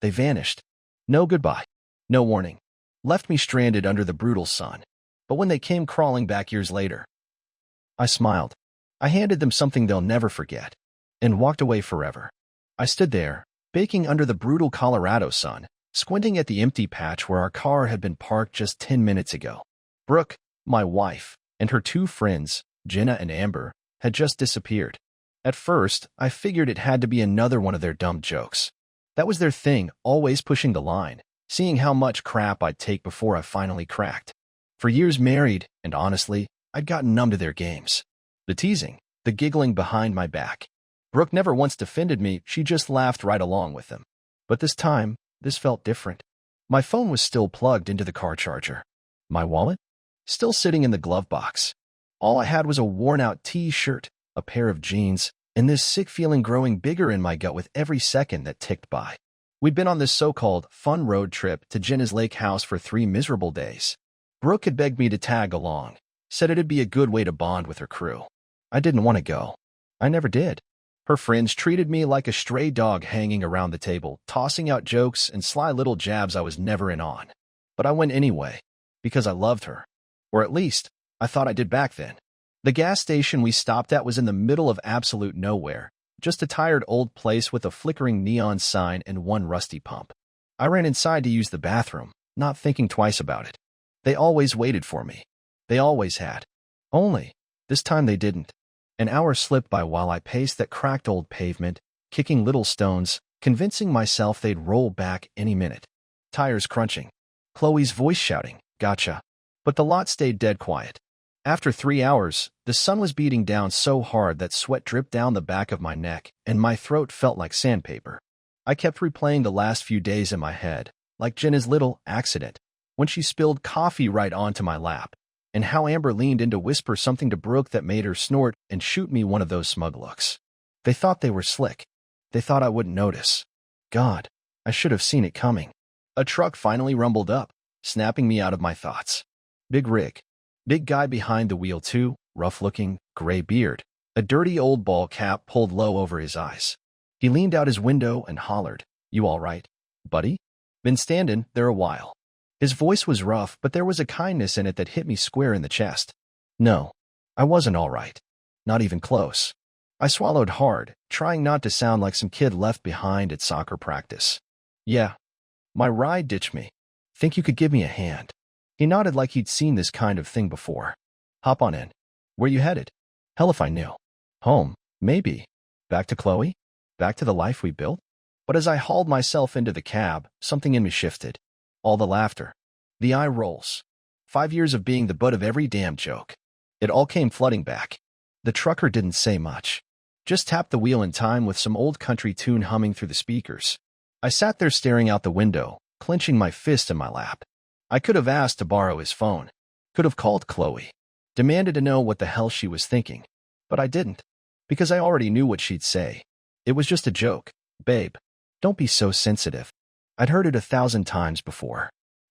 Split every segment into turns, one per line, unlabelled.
They vanished. No goodbye. No warning. Left me stranded under the brutal sun. But when they came crawling back years later, I smiled. I handed them something they'll never forget, and walked away forever. I stood there, baking under the brutal Colorado sun, squinting at the empty patch where our car had been parked just 10 minutes ago. Brooke, my wife, and her two friends, Jenna and Amber, had just disappeared. At first, I figured it had to be another one of their dumb jokes. That was their thing, always pushing the line, seeing how much crap I'd take before I finally cracked. For years married, and honestly, I'd gotten numb to their games. The teasing, the giggling behind my back. Brooke never once defended me, she just laughed right along with them. But this time, this felt different. My phone was still plugged into the car charger. My wallet? Still sitting in the glove box. All I had was a worn-out t-shirt, a pair of jeans, and this sick feeling growing bigger in my gut with every second that ticked by. We'd been on this so-called fun road trip to Jenna's lake house for 3 miserable days. Brooke had begged me to tag along, said it'd be a good way to bond with her crew. I didn't want to go. I never did. Her friends treated me like a stray dog hanging around the table, tossing out jokes and sly little jabs I was never in on. But I went anyway, because I loved her. Or at least, I thought I did back then. The gas station we stopped at was in the middle of absolute nowhere, just a tired old place with a flickering neon sign and one rusty pump. I ran inside to use the bathroom, not thinking twice about it. They always waited for me. They always had. Only, this time they didn't. An hour slipped by while I paced that cracked old pavement, kicking little stones, convincing myself they'd roll back any minute. Tires crunching. Chloe's voice shouting, "Gotcha." But the lot stayed dead quiet. After 3 hours, the sun was beating down so hard that sweat dripped down the back of my neck, and my throat felt like sandpaper. I kept replaying the last few days in my head, like Jenna's little accident, when she spilled coffee right onto my lap, and how Amber leaned in to whisper something to Brooke that made her snort and shoot me one of those smug looks. They thought they were slick. They thought I wouldn't notice. God, I should have seen it coming. A truck finally rumbled up, snapping me out of my thoughts. Big rig. Big guy behind the wheel too, rough-looking, gray beard, a dirty old ball cap pulled low over his eyes. He leaned out his window and hollered, "You all right, buddy? Been standing there a while." His voice was rough, but there was a kindness in it that hit me square in the chest. No, I wasn't all right. Not even close. I swallowed hard, trying not to sound like some kid left behind at soccer practice. "Yeah. My ride ditched me. Think you could give me a hand?" He nodded like he'd seen this kind of thing before. "Hop on in. Where you headed?" "Hell if I knew. Home, maybe. Back to Chloe? Back to the life we built?" But as I hauled myself into the cab, something in me shifted. All the laughter. The eye rolls. 5 years of being the butt of every damn joke. It all came flooding back. The trucker didn't say much. Just tapped the wheel in time with some old country tune humming through the speakers. I sat there staring out the window, clenching my fist in my lap. I could have asked to borrow his phone. Could have called Chloe. Demanded to know what the hell she was thinking. But I didn't. Because I already knew what she'd say. It was just a joke. "Babe, don't be so sensitive." I'd heard it 1,000 times before.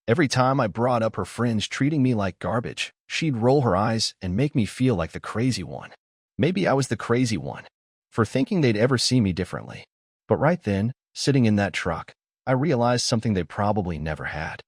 Every time I brought up her friends treating me like garbage, she'd roll her eyes and make me feel like the crazy one. Maybe I was the crazy one, for thinking they'd ever see me differently. But right then, sitting in that truck, I realized something they probably never had.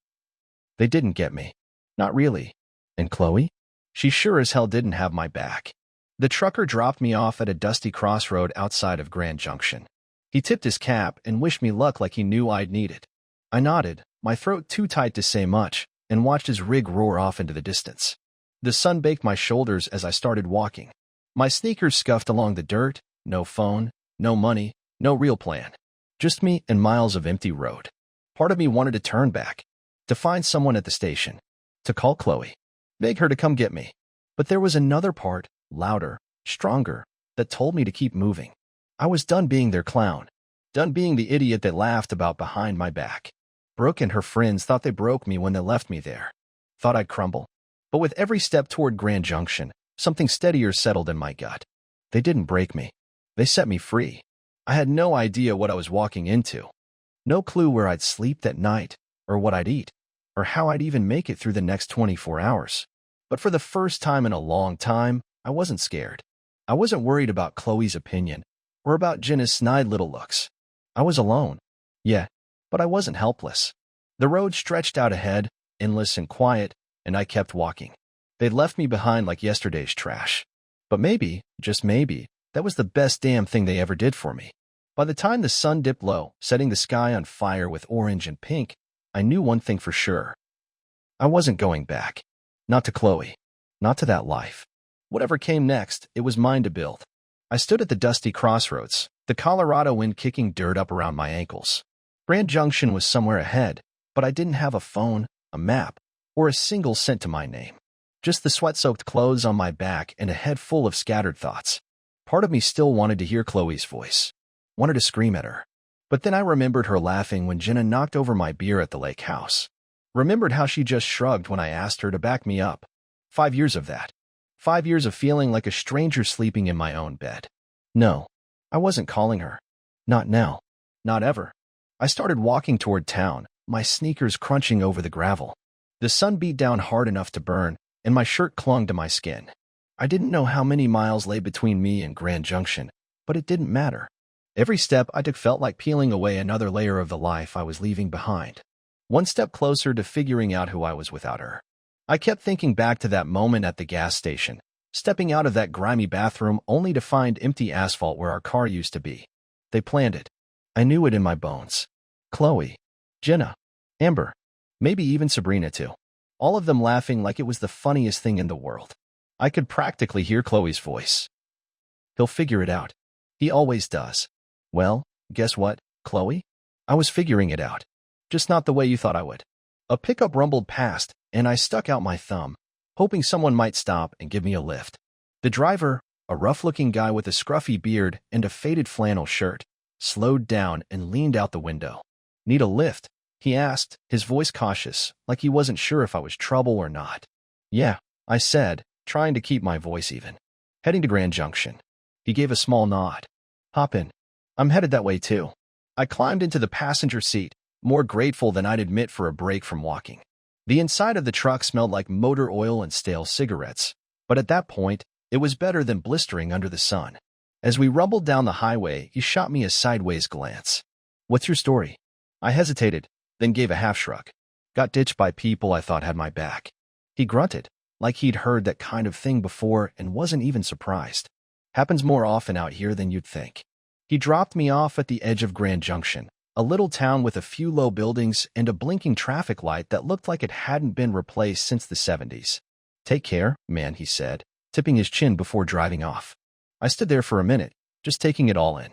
They didn't get me. Not really. And Chloe? She sure as hell didn't have my back. The trucker dropped me off at a dusty crossroad outside of Grand Junction. He tipped his cap and wished me luck like he knew I'd need it. I nodded, my throat too tight to say much, and watched his rig roar off into the distance. The sun baked my shoulders as I started walking. My sneakers scuffed along the dirt, no phone, no money, no real plan. Just me and miles of empty road. Part of me wanted to turn back, to find someone at the station, to call Chloe, beg her to come get me. But there was another part, louder, stronger, that told me to keep moving. I was done being their clown, done being the idiot they laughed about behind my back. Brooke and her friends thought they broke me when they left me there. Thought I'd crumble. But with every step toward Grand Junction, something steadier settled in my gut. They didn't break me. They set me free. I had no idea what I was walking into. No clue where I'd sleep that night, or what I'd eat, or how I'd even make it through the next 24 hours. But for the first time in a long time, I wasn't scared. I wasn't worried about Chloe's opinion, or about Jenna's snide little looks. I was alone. Yeah, But I wasn't helpless. The road stretched out ahead, endless and quiet, and I kept walking. They'd left me behind like yesterday's trash. But maybe, just maybe, that was the best damn thing they ever did for me. By the time the sun dipped low, setting the sky on fire with orange and pink, I knew one thing for sure. I wasn't going back. Not to Chloe. Not to that life. Whatever came next, it was mine to build. I stood at the dusty crossroads, the Colorado wind kicking dirt up around my ankles. Grand Junction was somewhere ahead, but I didn't have a phone, a map, or a single cent to my name. Just the sweat-soaked clothes on my back and a head full of scattered thoughts. Part of me still wanted to hear Chloe's voice. Wanted to scream at her. But then I remembered her laughing when Jenna knocked over my beer at the lake house. Remembered how she just shrugged when I asked her to back me up. 5 years of that. 5 years of feeling like a stranger sleeping in my own bed. No, I wasn't calling her. Not now. Not ever. I started walking toward town, my sneakers crunching over the gravel. The sun beat down hard enough to burn, and my shirt clung to my skin. I didn't know how many miles lay between me and Grand Junction, but it didn't matter. Every step I took felt like peeling away another layer of the life I was leaving behind. One step closer to figuring out who I was without her. I kept thinking back to that moment at the gas station, stepping out of that grimy bathroom only to find empty asphalt where our car used to be. They planned it. I knew it in my bones. Chloe, Jenna, Amber, maybe even Sabrina too. All of them laughing like it was the funniest thing in the world. I could practically hear Chloe's voice. He'll figure it out. He always does. Well, guess what, Chloe? I was figuring it out. Just not the way you thought I would. A pickup rumbled past, and I stuck out my thumb, hoping someone might stop and give me a lift. The driver, a rough-looking guy with a scruffy beard and a faded flannel shirt, slowed down and leaned out the window. Need a lift? He asked, his voice cautious, like he wasn't sure if I was trouble or not. Yeah, I said, trying to keep my voice even. Heading to Grand Junction. He gave a small nod. Hop in. I'm headed that way too. I climbed into the passenger seat, more grateful than I'd admit for a break from walking. The inside of the truck smelled like motor oil and stale cigarettes, but at that point, it was better than blistering under the sun. As we rumbled down the highway, he shot me a sideways glance. What's your story? I hesitated, then gave a half shrug. Got ditched by people I thought had my back. He grunted, like he'd heard that kind of thing before and wasn't even surprised. Happens more often out here than you'd think. He dropped me off at the edge of Grand Junction, a little town with a few low buildings and a blinking traffic light that looked like it hadn't been replaced since the 70s. Take care, man, he said, tipping his chin before driving off. I stood there for a minute, just taking it all in.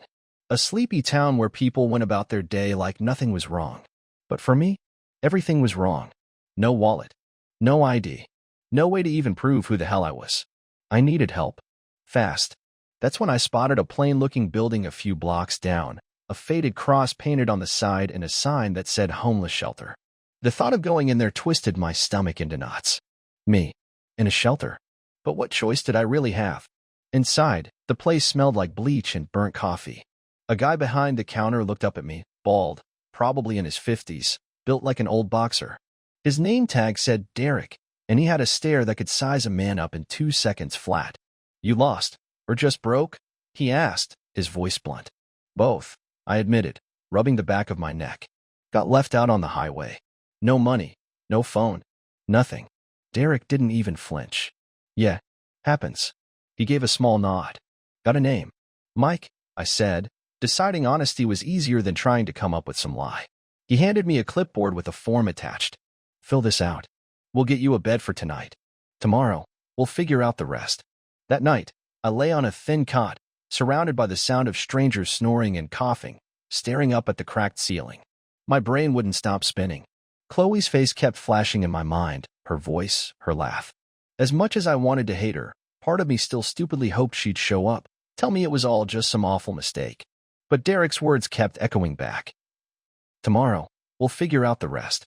A sleepy town where people went about their day like nothing was wrong. But for me, everything was wrong. No wallet. No ID. No way to even prove who the hell I was. I needed help. Fast. That's when I spotted a plain-looking building a few blocks down, a faded cross painted on the side and a sign that said homeless shelter. The thought of going in there twisted my stomach into knots. Me. In a shelter. But what choice did I really have? Inside, the place smelled like bleach and burnt coffee. A guy behind the counter looked up at me, bald, probably in his 50s, built like an old boxer. His name tag said Derek, and he had a stare that could size a man up in 2 seconds flat. You lost? Or just broke? He asked, his voice blunt. Both, I admitted, rubbing the back of my neck. Got left out on the highway. No money, no phone, nothing. Derek didn't even flinch. Yeah, happens. He gave a small nod. Got a name? Mike, I said, deciding honesty was easier than trying to come up with some lie. He handed me a clipboard with a form attached. Fill this out. We'll get you a bed for tonight. Tomorrow, we'll figure out the rest. That night, I lay on a thin cot, surrounded by the sound of strangers snoring and coughing, staring up at the cracked ceiling. My brain wouldn't stop spinning. Chloe's face kept flashing in my mind, her voice, her laugh. As much as I wanted to hate her, part of me still stupidly hoped she'd show up, tell me it was all just some awful mistake. But Derek's words kept echoing back. Tomorrow, we'll figure out the rest.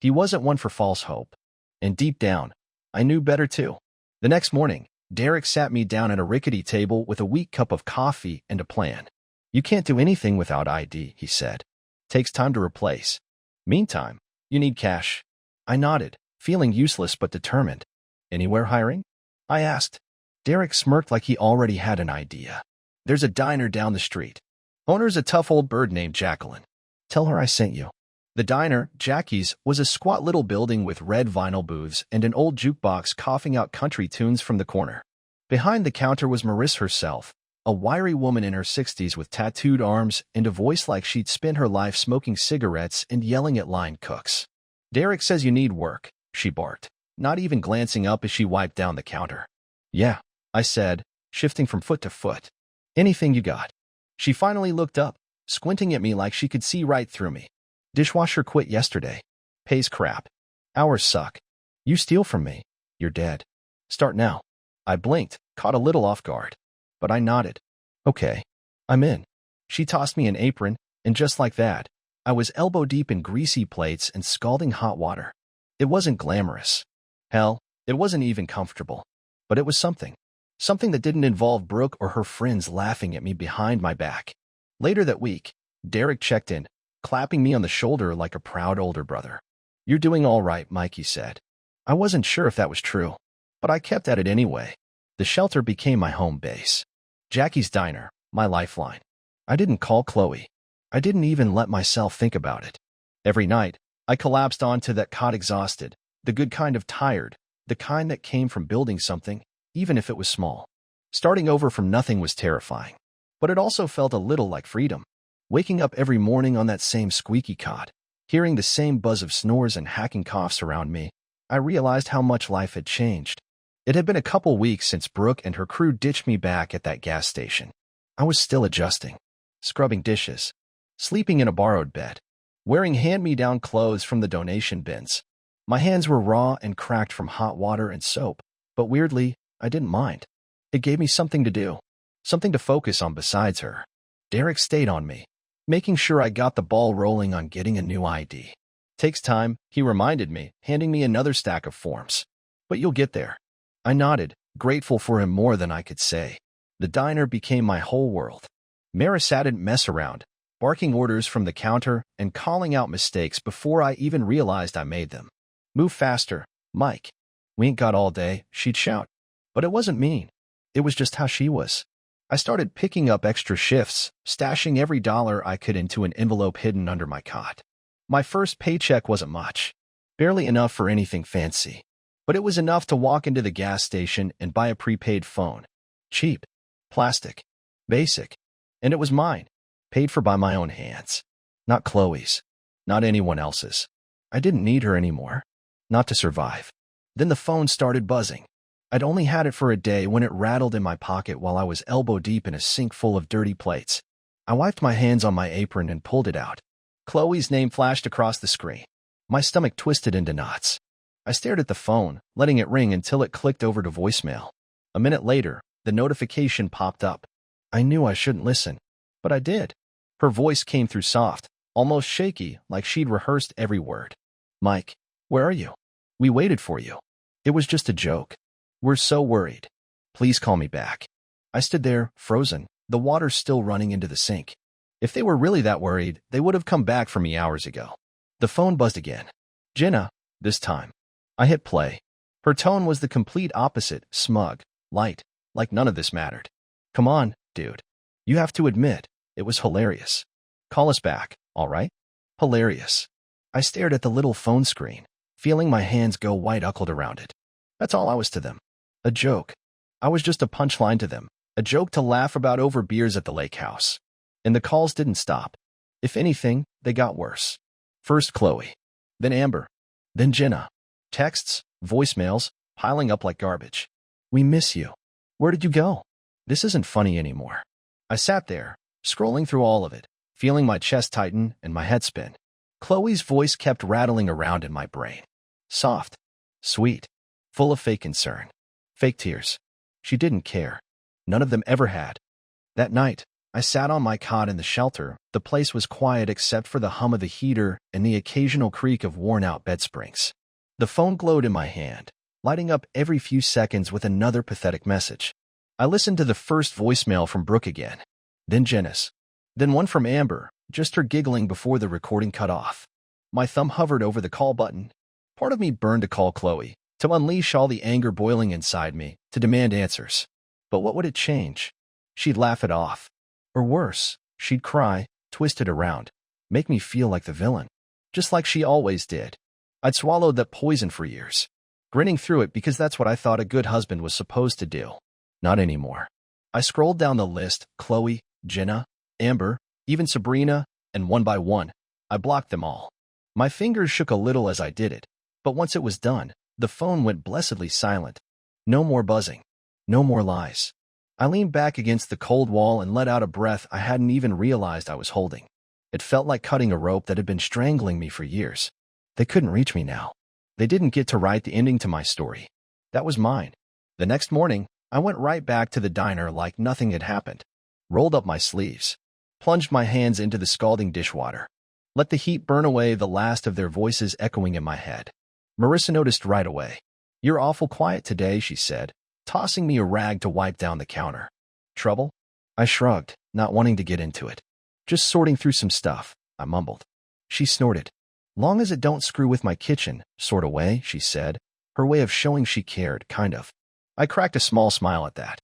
He wasn't one for false hope. And deep down, I knew better too. The next morning, Derek sat me down at a rickety table with a weak cup of coffee and a plan. You can't do anything without ID, he said. Takes time to replace. Meantime, you need cash. I nodded, feeling useless but determined. Anywhere hiring? I asked. Derek smirked like he already had an idea. There's a diner down the street. Owner's a tough old bird named Jacqueline. Tell her I sent you. The diner, Jackie's, was a squat little building with red vinyl booths and an old jukebox coughing out country tunes from the corner. Behind the counter was Marissa herself, a wiry woman in her 60s with tattooed arms and a voice like she'd spent her life smoking cigarettes and yelling at line cooks. "Derek says you need work," she barked, not even glancing up as she wiped down the counter. "Yeah," I said, shifting from foot to foot. "Anything you got?" She finally looked up, squinting at me like she could see right through me. "Dishwasher quit yesterday. Pays crap. Hours suck. You steal from me, you're dead. Start now." I blinked, caught a little off guard. But I nodded. "Okay, I'm in." She tossed me an apron, and just like that, I was elbow deep in greasy plates and scalding hot water. It wasn't glamorous. Hell, it wasn't even comfortable. But it was something. Something that didn't involve Brooke or her friends laughing at me behind my back. Later that week, Derek checked in, clapping me on the shoulder like a proud older brother. "You're doing all right, Mike," he said. I wasn't sure if that was true, but I kept at it anyway. The shelter became my home base. Jackie's Diner, my lifeline. I didn't call Chloe. I didn't even let myself think about it. Every night, I collapsed onto that cot exhausted, the good kind of tired, the kind that came from building something, even if it was small. Starting over from nothing was terrifying, but it also felt a little like freedom. Waking up every morning on that same squeaky cot, hearing the same buzz of snores and hacking coughs around me, I realized how much life had changed. It had been a couple weeks since Brooke and her crew ditched me back at that gas station. I was still adjusting, scrubbing dishes, sleeping in a borrowed bed, wearing hand-me-down clothes from the donation bins. My hands were raw and cracked from hot water and soap, but weirdly, I didn't mind. It gave me something to do, something to focus on besides her. Derek stayed on me, making sure I got the ball rolling on getting a new ID. "Takes time," he reminded me, handing me another stack of forms. "But you'll get there." I nodded, grateful for him more than I could say. The diner became my whole world. Marissa didn't mess around, barking orders from the counter and calling out mistakes before I even realized I made them. "Move faster, Mike. We ain't got all day," she'd shout. But it wasn't mean. It was just how she was. I started picking up extra shifts, stashing every dollar I could into an envelope hidden under my cot. My first paycheck wasn't much, barely enough for anything fancy. But it was enough to walk into the gas station and buy a prepaid phone. Cheap, plastic, basic. And it was mine, paid for by my own hands. Not Chloe's, not anyone else's. I didn't need her anymore, not to survive. Then the phone started buzzing. I'd only had it for a day when it rattled in my pocket while I was elbow deep in a sink full of dirty plates. I wiped my hands on my apron and pulled it out. Chloe's name flashed across the screen. My stomach twisted into knots. I stared at the phone, letting it ring until it clicked over to voicemail. A minute later, the notification popped up. I knew I shouldn't listen, but I did. Her voice came through soft, almost shaky, like she'd rehearsed every word. "Mike, where are you? We waited for you. It was just a joke. We're so worried. Please call me back." I stood there, frozen, the water still running into the sink. If they were really that worried, they would have come back for me hours ago. The phone buzzed again. "Jenna," this time. I hit play. Her tone was the complete opposite, smug, light, like none of this mattered. "Come on, dude. You have to admit, it was hilarious. Call us back, all right?" Hilarious. I stared at the little phone screen, feeling my hands go white-knuckled around it. That's all I was to them. A joke. I was just a punchline to them, a joke to laugh about over beers at the lake house. And the calls didn't stop. If anything, they got worse. First Chloe, then Amber, then Jenna. Texts, voicemails, piling up like garbage. "We miss you. Where did you go? This isn't funny anymore." I sat there, scrolling through all of it, feeling my chest tighten and my head spin. Chloe's voice kept rattling around in my brain. Soft, sweet, full of fake concern, fake tears. She didn't care. None of them ever had. That night, I sat on my cot in the shelter. The place was quiet except for the hum of the heater and the occasional creak of worn-out bed springs. The phone glowed in my hand, lighting up every few seconds with another pathetic message. I listened to the first voicemail from Brooke again, then Jenna's, then one from Amber, just her giggling before the recording cut off. My thumb hovered over the call button. Part of me burned to call Chloe, to unleash all the anger boiling inside me, to demand answers. But what would it change? She'd laugh it off. Or worse, she'd cry, twist it around, make me feel like the villain. just like she always did. I'd swallowed that poison for years, grinning through it because that's what I thought a good husband was supposed to do. Not anymore. I scrolled down the list: Chloe, Jenna, Amber, even Sabrina, and one by one, I blocked them all. My fingers shook a little as I did it, but once it was done, the phone went blessedly silent. No more buzzing. No more lies. I leaned back against the cold wall and let out a breath I hadn't even realized I was holding. It felt like cutting a rope that had been strangling me for years. They couldn't reach me now. They didn't get to write the ending to my story. That was mine. The next morning, I went right back to the diner like nothing had happened. Rolled up my sleeves. Plunged my hands into the scalding dishwater. Let the heat burn away the last of their voices echoing in my head. Marissa noticed right away. "You're awful quiet today," she said, tossing me a rag to wipe down the counter. "Trouble?" I shrugged, not wanting to get into it. "Just sorting through some stuff," I mumbled. She snorted. "Long as it don't screw with my kitchen, sort of way," she said, her way of showing she cared, kind of. I cracked a small smile at that.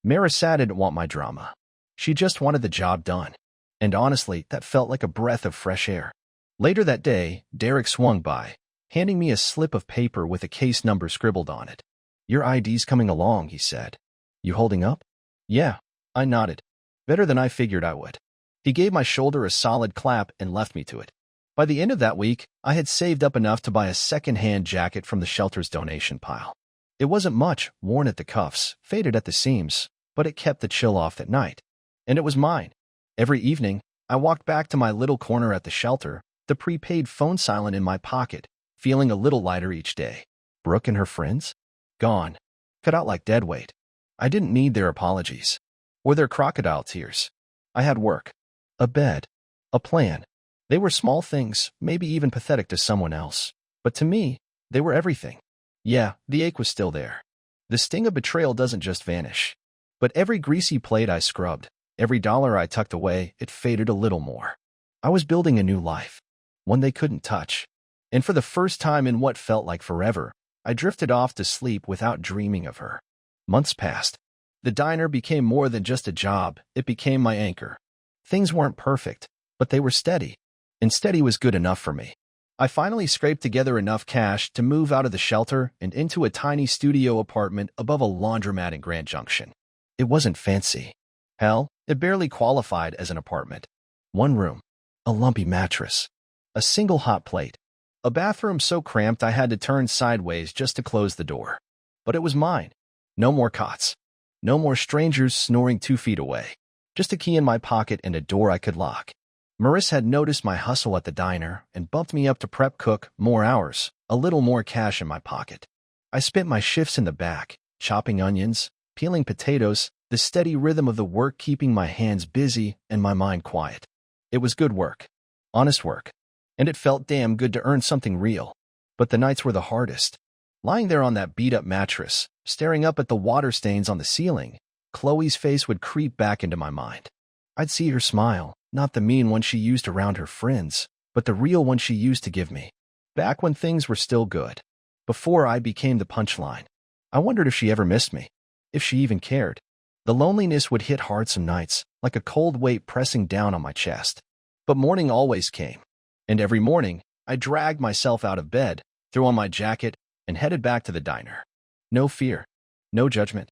Marissa didn't want my drama. She just wanted the job done. And honestly, that felt like a breath of fresh air. Later that day, Derek swung by, handing me a slip of paper with a case number scribbled on it. "Your ID's coming along," he said. "You holding up?" "Yeah," I nodded. "Better than I figured I would." He gave my shoulder a solid clap and left me to it. By the end of that week, I had saved up enough to buy a second-hand jacket from the shelter's donation pile. It wasn't much, worn at the cuffs, faded at the seams, but it kept the chill off at night. And it was mine. Every evening, I walked back to my little corner at the shelter, the prepaid phone silent in my pocket, feeling a little lighter each day. Brooke and her friends? Gone. Cut out like dead weight. I didn't need their apologies. Or their crocodile tears. I had work. A bed. A plan. They were small things, maybe even pathetic to someone else. But to me, they were everything. Yeah, the ache was still there. The sting of betrayal doesn't just vanish. But every greasy plate I scrubbed, every dollar I tucked away, it faded a little more. I was building a new life. One they couldn't touch. And for the first time in what felt like forever, I drifted off to sleep without dreaming of her. Months passed. The diner became more than just a job, it became my anchor. Things weren't perfect, but they were steady. And steady was good enough for me. I finally scraped together enough cash to move out of the shelter and into a tiny studio apartment above a laundromat in Grand Junction. It wasn't fancy. Hell, it barely qualified as an apartment. One room, a lumpy mattress, a single hot plate, a bathroom so cramped I had to turn sideways just to close the door. But it was mine. No more cots. No more strangers snoring 2 feet away. Just a key in my pocket and a door I could lock. Marissa had noticed my hustle at the diner and bumped me up to prep cook, more hours, a little more cash in my pocket. I spent my shifts in the back, chopping onions, peeling potatoes, the steady rhythm of the work keeping my hands busy and my mind quiet. It was good work. Honest work. And it felt damn good to earn something real. But the nights were the hardest. Lying there on that beat-up mattress, staring up at the water stains on the ceiling, Chloe's face would creep back into my mind. I'd see her smile, not the mean one she used around her friends, but the real one she used to give me. Back when things were still good. Before I became the punchline. I wondered if she ever missed me. If she even cared. The loneliness would hit hard some nights, like a cold weight pressing down on my chest. But morning always came. And every morning, I dragged myself out of bed, threw on my jacket, and headed back to the diner. No fear. No judgment.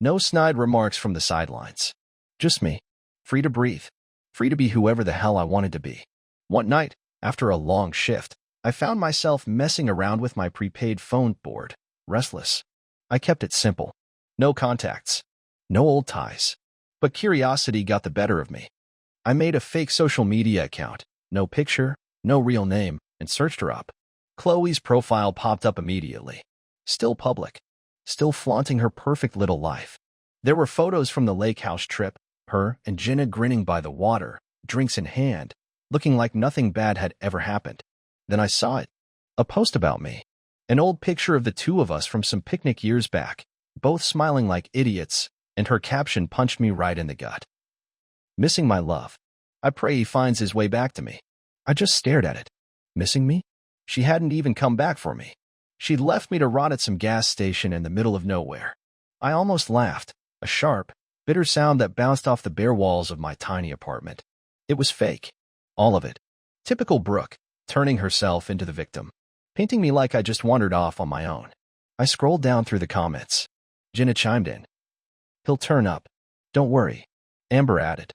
No snide remarks from the sidelines. Just me. Free to breathe. Free to be whoever the hell I wanted to be. One night, after a long shift, I found myself messing around with my prepaid phone board, restless. I kept it simple. No contacts. No old ties. But curiosity got the better of me. I made a fake social media account, no picture, no real name, and searched her up. Chloe's profile popped up immediately. Still public. Still flaunting her perfect little life. There were photos from the lake house trip, her and Jenna grinning by the water, drinks in hand, looking like nothing bad had ever happened. Then I saw it. A post about me. An old picture of the two of us from some picnic years back, both smiling like idiots, and her caption punched me right in the gut. Missing my love. I pray he finds his way back to me. I just stared at it. Missing me? She hadn't even come back for me. She'd left me to rot at some gas station in the middle of nowhere. I almost laughed, a sharp, bitter sound that bounced off the bare walls of my tiny apartment. It was fake. All of it. Typical Brooke. turning herself into the victim, painting me like I just wandered off on my own. I scrolled down through the comments. Jenna chimed in. He'll turn up. Don't worry. Amber added.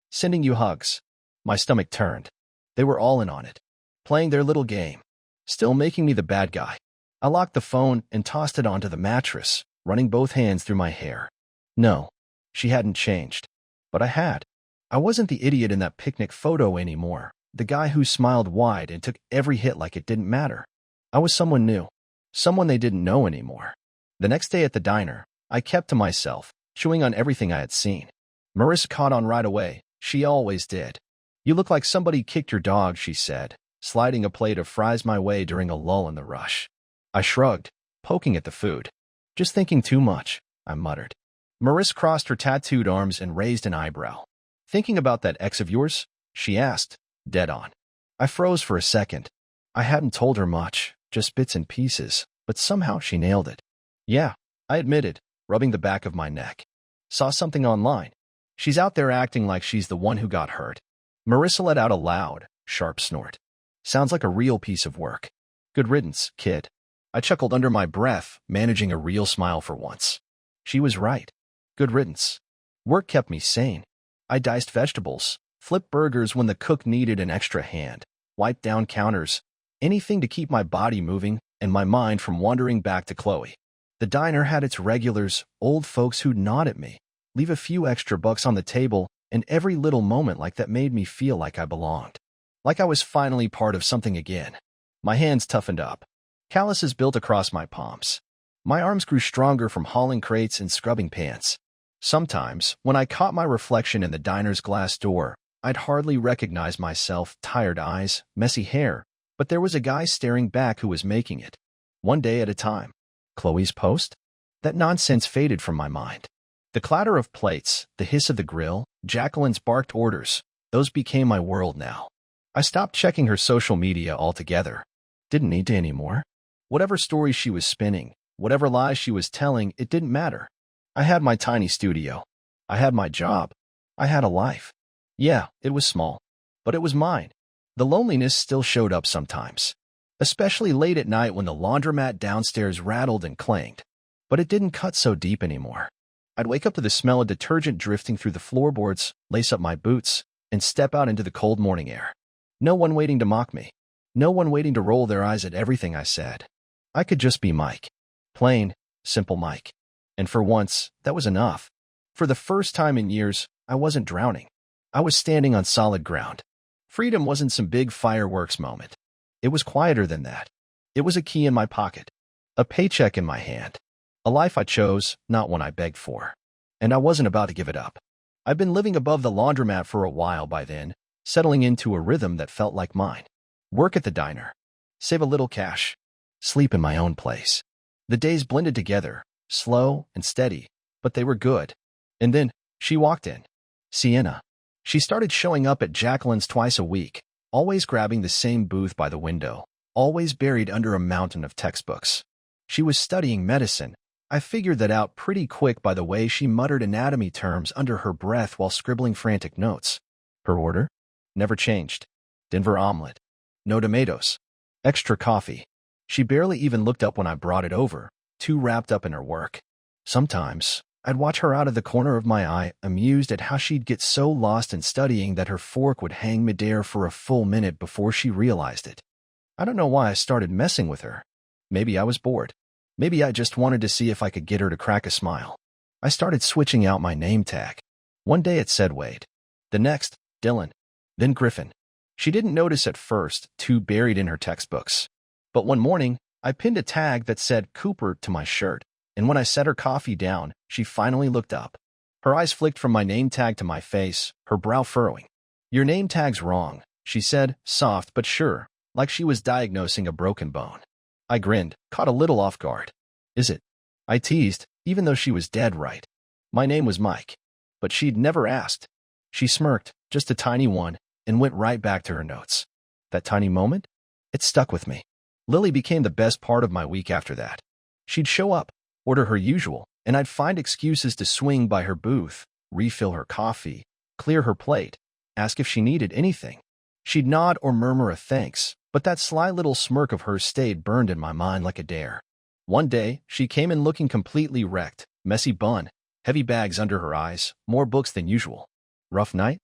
Sending you hugs. My stomach turned. They were all in on it, playing their little game, still making me the bad guy. I locked the phone and tossed it onto the mattress, running both hands through my hair. No, she hadn't changed. But I had. I wasn't the idiot in that picnic photo anymore, the guy who smiled wide and took every hit like it didn't matter. I was someone new, someone they didn't know anymore. The next day at the diner, I kept to myself, chewing on everything I had seen. Marissa caught on right away. She always did. You look like somebody kicked your dog, she said, sliding a plate of fries my way during a lull in the rush. I shrugged, poking at the food. Just thinking too much, I muttered. Marissa crossed her tattooed arms and raised an eyebrow. Thinking about that ex of yours? She asked, dead on. I froze for a second. I hadn't told her much, just bits and pieces, but somehow she nailed it. Yeah, I admitted, rubbing the back of my neck. Saw something online. She's out there acting like she's the one who got hurt. Marissa let out a loud, sharp snort. Sounds like a real piece of work. Good riddance, kid. I chuckled under my breath, managing a real smile for once. She was right. Good riddance. Work kept me sane. I diced vegetables, flipped burgers when the cook needed an extra hand, wiped down counters, anything to keep my body moving and my mind from wandering back to Chloe. The diner had its regulars, old folks who'd nod at me, leave a few extra bucks on the table, and every little moment like that made me feel like I belonged. Like I was finally part of something again. My hands toughened up. Calluses built across my palms. My arms grew stronger from hauling crates and scrubbing pants. Sometimes, when I caught my reflection in the diner's glass door, I'd hardly recognize myself, tired eyes, messy hair, but there was a guy staring back who was making it. One day at a time. Chloe's post? That nonsense faded from my mind. The clatter of plates, the hiss of the grill, Jacqueline's barked orders, those became my world now. I stopped checking her social media altogether. Didn't need to anymore. Whatever stories she was spinning, whatever lies she was telling, it didn't matter. I had my tiny studio. I had my job. I had a life. Yeah, it was small, but it was mine. The loneliness still showed up sometimes, especially late at night when the laundromat downstairs rattled and clanged. But it didn't cut so deep anymore. I'd wake up to the smell of detergent drifting through the floorboards, lace up my boots, and step out into the cold morning air. No one waiting to mock me. No one waiting to roll their eyes at everything I said. I could just be Mike. Plain, simple Mike. And for once, that was enough. For the first time in years, I wasn't drowning. I was standing on solid ground. Freedom wasn't some big fireworks moment. It was quieter than that. It was a key in my pocket. A paycheck in my hand. A life I chose, not one I begged for. And I wasn't about to give it up. I'd been living above the laundromat for a while by then, settling into a rhythm that felt like mine. Work at the diner. Save a little cash. Sleep in my own place. The days blended together, slow and steady, but they were good. And then, she walked in. Sienna. She started showing up at Jacqueline's twice a week, always grabbing the same booth by the window, always buried under a mountain of textbooks. She was studying medicine. I figured that out pretty quick by the way she muttered anatomy terms under her breath while scribbling frantic notes. Her order? Never changed. Denver omelet. No tomatoes. Extra coffee. She barely even looked up when I brought it over, too wrapped up in her work. Sometimes, I'd watch her out of the corner of my eye, amused at how she'd get so lost in studying that her fork would hang midair for a full minute before she realized it. I don't know why I started messing with her. Maybe I was bored. Maybe I just wanted to see if I could get her to crack a smile. I started switching out my name tag. One day it said Wade. The next, Dylan. Then Griffin. She didn't notice at first, too buried in her textbooks. But one morning, I pinned a tag that said Cooper to my shirt, and when I set her coffee down, she finally looked up. Her eyes flicked from my name tag to my face, her brow furrowing. Your name tag's wrong, she said, soft but sure, like she was diagnosing a broken bone. I grinned, caught a little off guard. Is it? I teased, even though she was dead right. My name was Mike. But she'd never asked. She smirked, just a tiny one, and went right back to her notes. That tiny moment? It stuck with me. Lily became the best part of my week after that. She'd show up, order her usual, and I'd find excuses to swing by her booth, refill her coffee, clear her plate, ask if she needed anything. She'd nod or murmur a thanks, but that sly little smirk of hers stayed burned in my mind like a dare. One day, she came in looking completely wrecked, messy bun, heavy bags under her eyes, more books than usual. Rough night?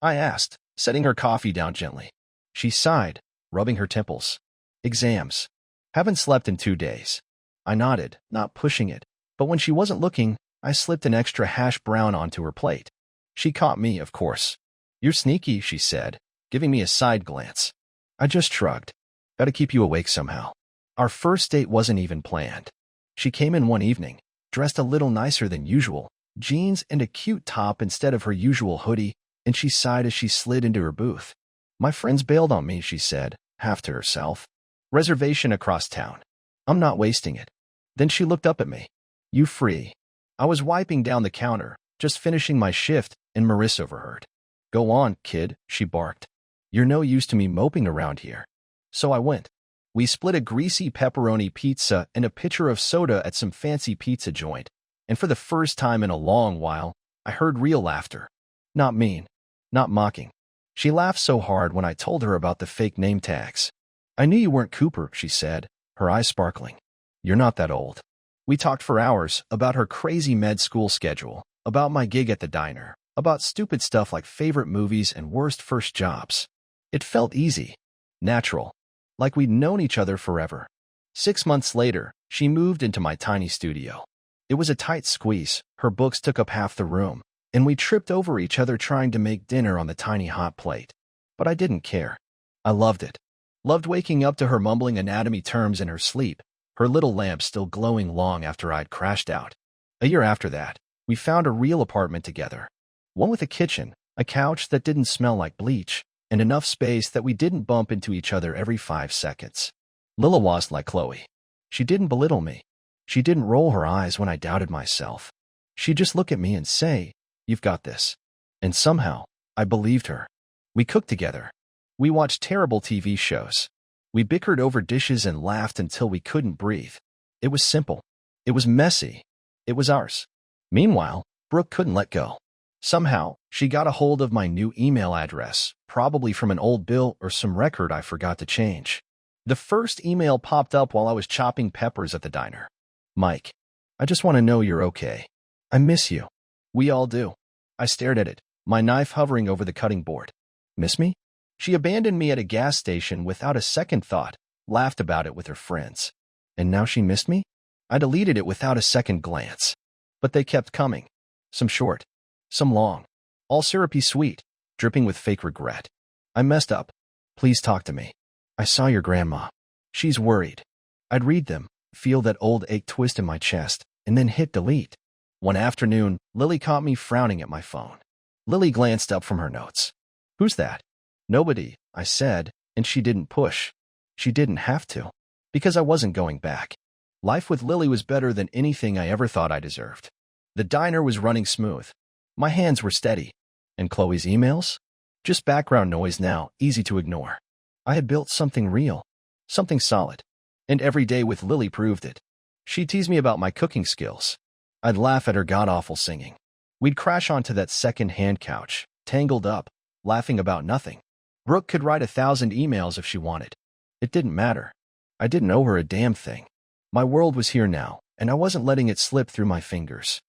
I asked, setting her coffee down gently. She sighed, rubbing her temples. Exams. Haven't slept in 2 days. I nodded, not pushing it, but when she wasn't looking, I slipped an extra hash brown onto her plate. She caught me, of course. You're sneaky, she said, giving me a side glance. I just shrugged. Gotta keep you awake somehow. Our first date wasn't even planned. She came in one evening, dressed a little nicer than usual, jeans and a cute top instead of her usual hoodie, and she sighed as she slid into her booth. My friends bailed on me, she said, half to herself. Reservation across town. I'm not wasting it. Then she looked up at me. You free? I was wiping down the counter, just finishing my shift, and Marissa overheard. Go on, kid, she barked. You're no use to me moping around here. So I went. We split a greasy pepperoni pizza and a pitcher of soda at some fancy pizza joint, and for the first time in a long while, I heard real laughter. Not mean. Not mocking. She laughed so hard when I told her about the fake name tags. I knew you weren't Cooper, she said, her eyes sparkling. You're not that old. We talked for hours about her crazy med school schedule, about my gig at the diner, about stupid stuff like favorite movies and worst first jobs. It felt easy, natural, like we'd known each other forever. 6 months later, she moved into my tiny studio. It was a tight squeeze, her books took up half the room, and we tripped over each other trying to make dinner on the tiny hot plate. But I didn't care. I loved it. Loved waking up to her mumbling anatomy terms in her sleep, her little lamp still glowing long after I'd crashed out. A year after that, we found a real apartment together. One with a kitchen, a couch that didn't smell like bleach, and enough space that we didn't bump into each other every 5 seconds. Lila was like Chloe. She didn't belittle me. She didn't roll her eyes when I doubted myself. She'd just look at me and say, "You've got this." And somehow, I believed her. We cooked together. We watched terrible TV shows. We bickered over dishes and laughed until we couldn't breathe. It was simple. It was messy. It was ours. Meanwhile, Brooke couldn't let go. Somehow, she got a hold of my new email address, probably from an old bill or some record I forgot to change. The first email popped up while I was chopping peppers at the diner. Mike, I just want to know you're okay. I miss you. We all do. I stared at it, my knife hovering over the cutting board. Miss me? She abandoned me at a gas station without a second thought, laughed about it with her friends. And now she missed me? I deleted it without a second glance. But they kept coming. Some short, some long, all syrupy sweet, dripping with fake regret. I messed up. Please talk to me. I saw your grandma. She's worried. I'd read them, feel that old ache twist in my chest, and then hit delete. One afternoon, Lily caught me frowning at my phone. Lily glanced up from her notes. Who's that? Nobody, I said, and she didn't push. She didn't have to, because I wasn't going back. Life with Lily was better than anything I ever thought I deserved. The diner was running smooth. My hands were steady. And Chloe's emails? Just background noise now, easy to ignore. I had built something real, something solid. And every day with Lily proved it. She'd tease me about my cooking skills. I'd laugh at her god-awful singing. We'd crash onto that second-hand couch, tangled up, laughing about nothing. Brooke could write 1,000 emails if she wanted. It didn't matter. I didn't owe her a damn thing. My world was here now, and I wasn't letting it slip through my fingers.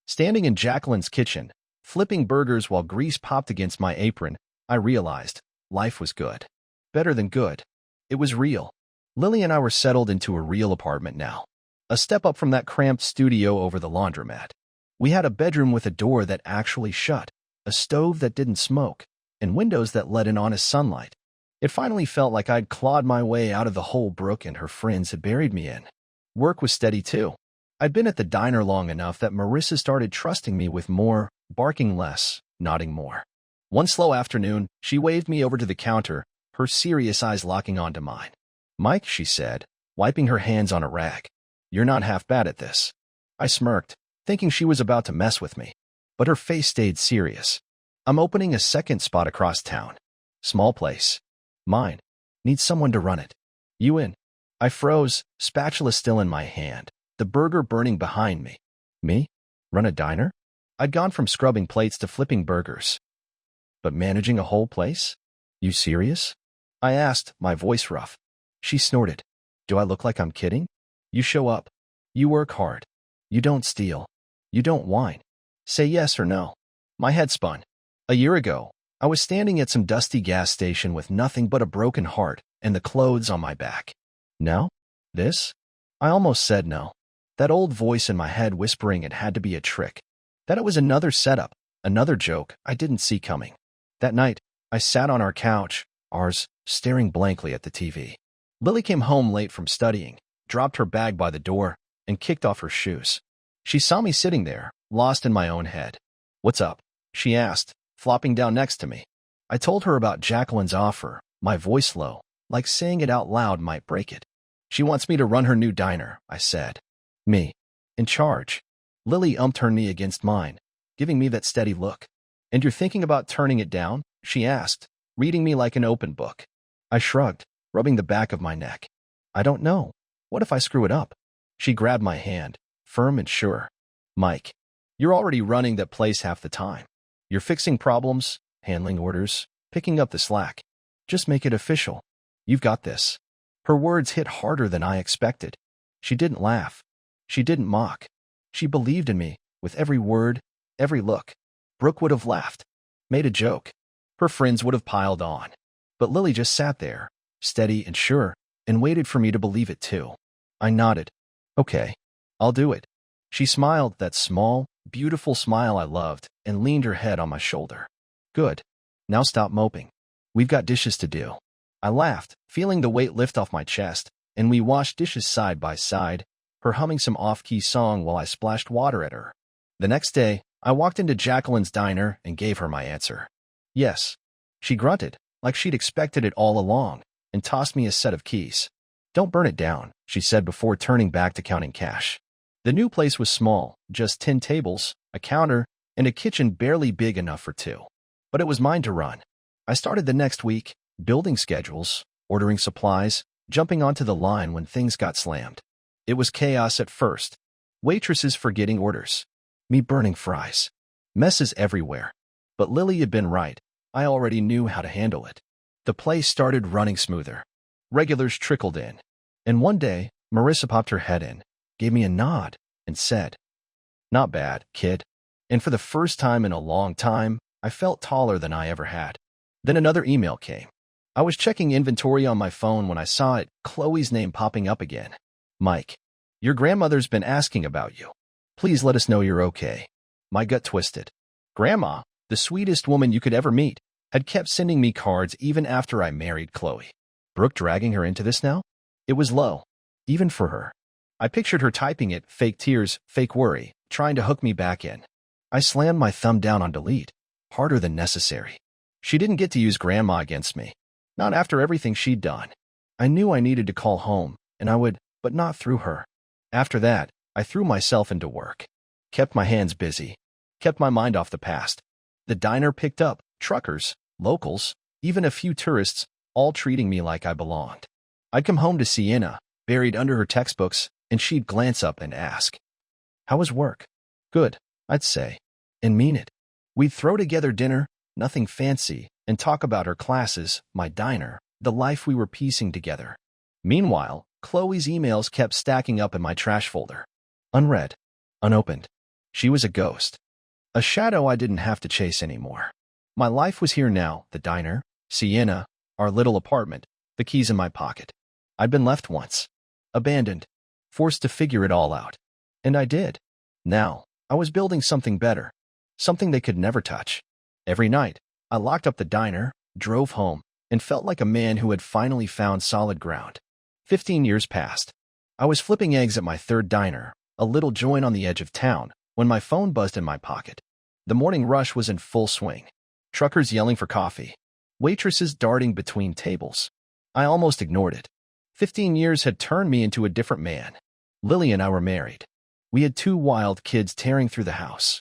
Standing in Jacqueline's kitchen, flipping burgers while grease popped against my apron, I realized life was good. Better than good. It was real. Lily and I were settled into a real apartment now. A step up from that cramped studio over the laundromat. We had a bedroom with a door that actually shut, a stove that didn't smoke, and windows that let in honest sunlight. It finally felt like I'd clawed my way out of the hole Brooke and her friends had buried me in. Work was steady too. I'd been at the diner long enough that Marissa started trusting me with more, barking less, nodding more. One slow afternoon, she waved me over to the counter, her serious eyes locking onto mine. Mike, she said, wiping her hands on a rag. You're not half bad at this. I smirked, thinking she was about to mess with me. But her face stayed serious. I'm opening a second spot across town. Small place. Mine. Need someone to run it. You in? I froze, spatula still in my hand, the burger burning behind me. Me? Run a diner? I'd gone from scrubbing plates to flipping burgers. But managing a whole place? You serious? I asked, my voice rough. She snorted. Do I look like I'm kidding? You show up. You work hard. You don't steal. You don't whine. Say yes or no. My head spun. A year ago, I was standing at some dusty gas station with nothing but a broken heart and the clothes on my back. No? This? I almost said no. That old voice in my head whispering it had to be a trick. That it was another setup, another joke I didn't see coming. That night, I sat on our couch, ours, staring blankly at the TV. Lily came home late from studying, dropped her bag by the door, and kicked off her shoes. She saw me sitting there, lost in my own head. What's up? She asked, flopping down next to me. I told her about Jacqueline's offer, my voice low, like saying it out loud might break it. She wants me to run her new diner, I said. Me. In charge. Lily umped her knee against mine, giving me that steady look. And you're thinking about turning it down? She asked, reading me like an open book. I shrugged, rubbing the back of my neck. I don't know. What if I screw it up? She grabbed my hand, firm and sure. Mike, you're already running that place half the time. You're fixing problems, handling orders, picking up the slack. Just make it official. You've got this. Her words hit harder than I expected. She didn't laugh. She didn't mock. She believed in me, with every word, every look. Brooke would have laughed, made a joke. Her friends would have piled on. But Lily just sat there, steady and sure, and waited for me to believe it too. I nodded. Okay, I'll do it. She smiled, that small, beautiful smile I loved, and leaned her head on my shoulder. Good. Now stop moping. We've got dishes to do. I laughed, feeling the weight lift off my chest, and we washed dishes side by side, her humming some off-key song while I splashed water at her. The next day, I walked into Jacqueline's diner and gave her my answer. Yes. She grunted, like she'd expected it all along, and tossed me a set of keys. Don't burn it down, she said before turning back to counting cash. The new place was small, just 10 tables, a counter, and a kitchen barely big enough for two. But it was mine to run. I started the next week, building schedules, ordering supplies, jumping onto the line when things got slammed. It was chaos at first. Waitresses forgetting orders. Me burning fries. Messes everywhere. But Lily had been right. I already knew how to handle it. The place started running smoother. Regulars trickled in. And one day, Marissa popped her head in, gave me a nod, and said, "Not bad, kid." And for the first time in a long time, I felt taller than I ever had. Then another email came. I was checking inventory on my phone when I saw it, Chloe's name popping up again. Mike, your grandmother's been asking about you. Please let us know you're okay. My gut twisted. Grandma, the sweetest woman you could ever meet, had kept sending me cards even after I married Chloe. Brooke dragging her into this now? It was low, even for her. I pictured her typing it, fake tears, fake worry, trying to hook me back in. I slammed my thumb down on delete, harder than necessary. She didn't get to use Grandma against me. Not after everything she'd done. I knew I needed to call home, and I would, but not through her. After that, I threw myself into work. Kept my hands busy. Kept my mind off the past. The diner picked up, truckers, locals, even a few tourists, all treating me like I belonged. I'd come home to Sienna, buried under her textbooks, and she'd glance up and ask, "How was work?" "Good," I'd say, and mean it. We'd throw together dinner, nothing fancy, and talk about her classes, my diner, the life we were piecing together. Meanwhile, Chloe's emails kept stacking up in my trash folder. Unread. Unopened. She was a ghost. A shadow I didn't have to chase anymore. My life was here now, the diner, Sienna, our little apartment, the keys in my pocket. I'd been left once. Abandoned. Forced to figure it all out. And I did. Now, I was building something better. Something they could never touch. Every night, I locked up the diner, drove home, and felt like a man who had finally found solid ground. 15 years passed. I was flipping eggs at my third diner, a little joint on the edge of town, when my phone buzzed in my pocket. The morning rush was in full swing. Truckers yelling for coffee. Waitresses darting between tables. I almost ignored it. 15 years had turned me into a different man. Lily and I were married. We had 2 wild kids tearing through the house.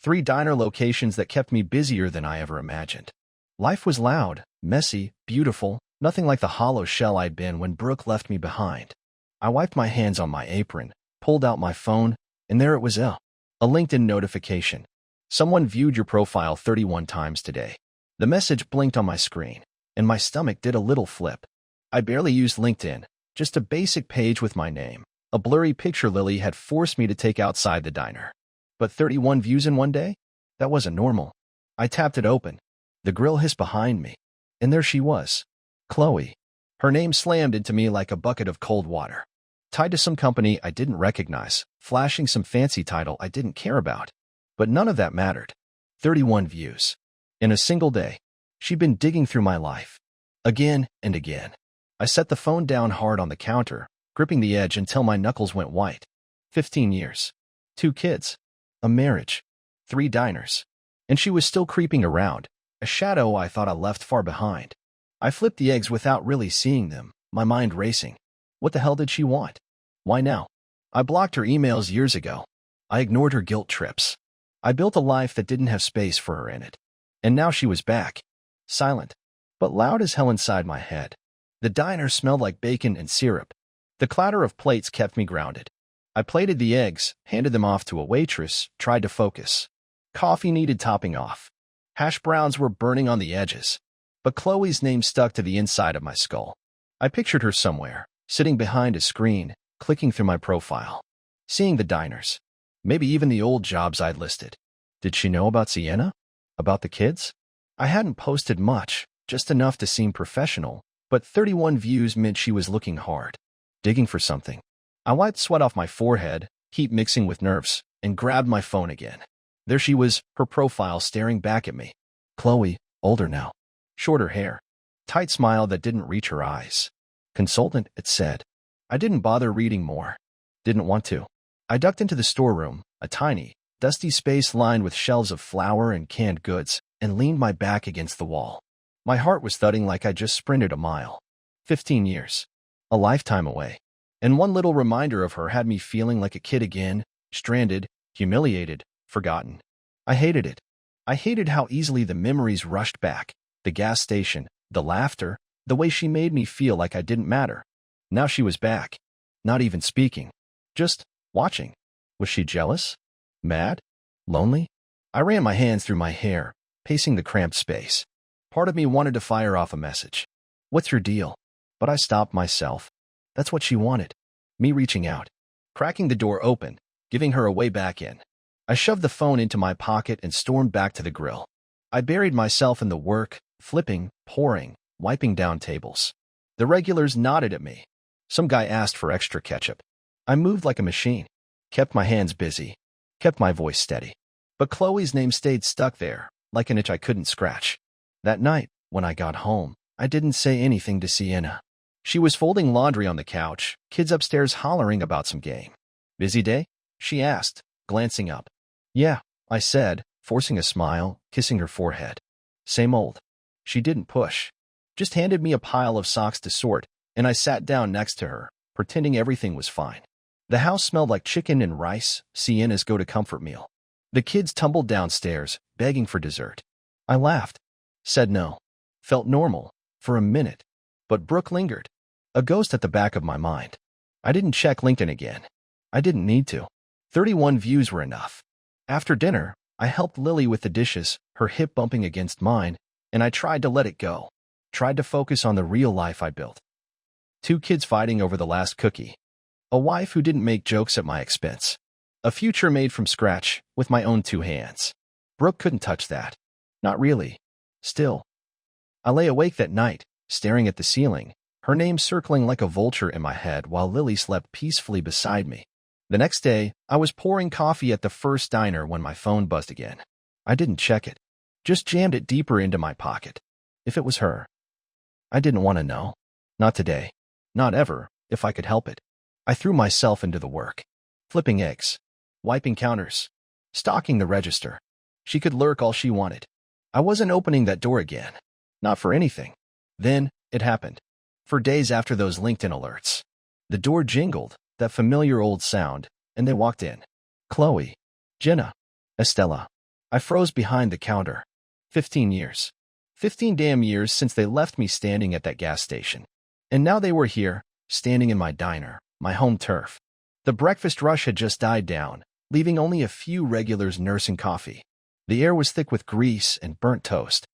3 diner locations that kept me busier than I ever imagined. Life was loud, messy, beautiful, nothing like the hollow shell I'd been when Brooke left me behind. I wiped my hands on my apron, pulled out my phone, and there it was, a LinkedIn notification. Someone viewed your profile 31 times today. The message blinked on my screen. and my stomach did a little flip. I barely used LinkedIn, just a basic page with my name, a blurry picture Lily had forced me to take outside the diner. But 31 views in one day? That wasn't normal. I tapped it open. The grill hissed behind me, and there she was, Chloe. Her name slammed into me like a bucket of cold water. Tied to some company I didn't recognize, flashing some fancy title I didn't care about. But none of that mattered. 31 views. In a single day. She'd been digging through my life. Again and again. I set the phone down hard on the counter, gripping the edge until my knuckles went white. 15 years. 2 kids. A marriage. 3 diners. And she was still creeping around, a shadow I thought I left far behind. I flipped the eggs without really seeing them, my mind racing. What the hell did she want? Why now? I blocked her emails years ago. I ignored her guilt trips. I built a life that didn't have space for her in it. And now she was back. Silent, but loud as hell inside my head. The diner smelled like bacon and syrup. The clatter of plates kept me grounded. I plated the eggs, handed them off to a waitress, tried to focus. Coffee needed topping off. Hash browns were burning on the edges. But Chloe's name stuck to the inside of my skull. I pictured her somewhere, sitting behind a screen, clicking through my profile. Seeing the diners. Maybe even the old jobs I'd listed. Did she know about Sienna? About the kids? I hadn't posted much, just enough to seem professional, but 31 views meant she was looking hard. Digging for something. I wiped sweat off my forehead, heat mixing with nerves, and grabbed my phone again. There she was, her profile staring back at me. Chloe, older now. Shorter hair. Tight smile that didn't reach her eyes. Consultant, it said. I didn't bother reading more. Didn't want to. I ducked into the storeroom, a tiny, dusty space lined with shelves of flour and canned goods, and leaned my back against the wall. My heart was thudding like I just sprinted a mile. 15 years. A lifetime away. And one little reminder of her had me feeling like a kid again, stranded, humiliated, forgotten. I hated it. I hated how easily the memories rushed back. The gas station, the laughter, the way she made me feel like I didn't matter. Now she was back. Not even speaking. Just watching. Was she jealous? Mad? Lonely? I ran my hands through my hair, pacing the cramped space. Part of me wanted to fire off a message. What's your deal? But I stopped myself. That's what she wanted. Me reaching out. Cracking the door open, giving her a way back in. I shoved the phone into my pocket and stormed back to the grill. I buried myself in the work, flipping, pouring, wiping down tables. The regulars nodded at me. Some guy asked for extra ketchup. I moved like a machine. Kept my hands busy. Kept my voice steady. But Chloe's name stayed stuck there, like an itch I couldn't scratch. That night, when I got home, I didn't say anything to Sienna. She was folding laundry on the couch, kids upstairs hollering about some game. Busy day? She asked, glancing up. Yeah, I said, forcing a smile, kissing her forehead. Same old. She didn't push. Just handed me a pile of socks to sort, and I sat down next to her, pretending everything was fine. The house smelled like chicken and rice, Sienna's go-to-comfort meal. The kids tumbled downstairs, begging for dessert. I laughed. Said no. Felt normal, for a minute. But Brooke lingered. A ghost at the back of my mind. I didn't check LinkedIn again. I didn't need to. 31 views were enough. After dinner, I helped Lily with the dishes, her hip bumping against mine, and I tried to let it go. Tried to focus on the real life I built. 2 kids fighting over the last cookie. A wife who didn't make jokes at my expense. A future made from scratch, with my own 2 hands. Brooke couldn't touch that. Not really. Still. I lay awake that night, staring at the ceiling, her name circling like a vulture in my head while Lily slept peacefully beside me. The next day, I was pouring coffee at the first diner when my phone buzzed again. I didn't check it. Just jammed it deeper into my pocket. If it was her. I didn't want to know. Not today. Not ever, if I could help it. I threw myself into the work. Flipping eggs. Wiping counters. Stocking the register. She could lurk all she wanted. I wasn't opening that door again. Not for anything. Then, it happened. For days after those LinkedIn alerts. The door jingled, that familiar old sound, and they walked in. Chloe. Jenna. Estella. I froze behind the counter. 15 years. 15 damn years since they left me standing at that gas station. And now they were here, standing in my diner, my home turf. The breakfast rush had just died down, leaving only a few regulars nursing coffee. The air was thick with grease and burnt toast.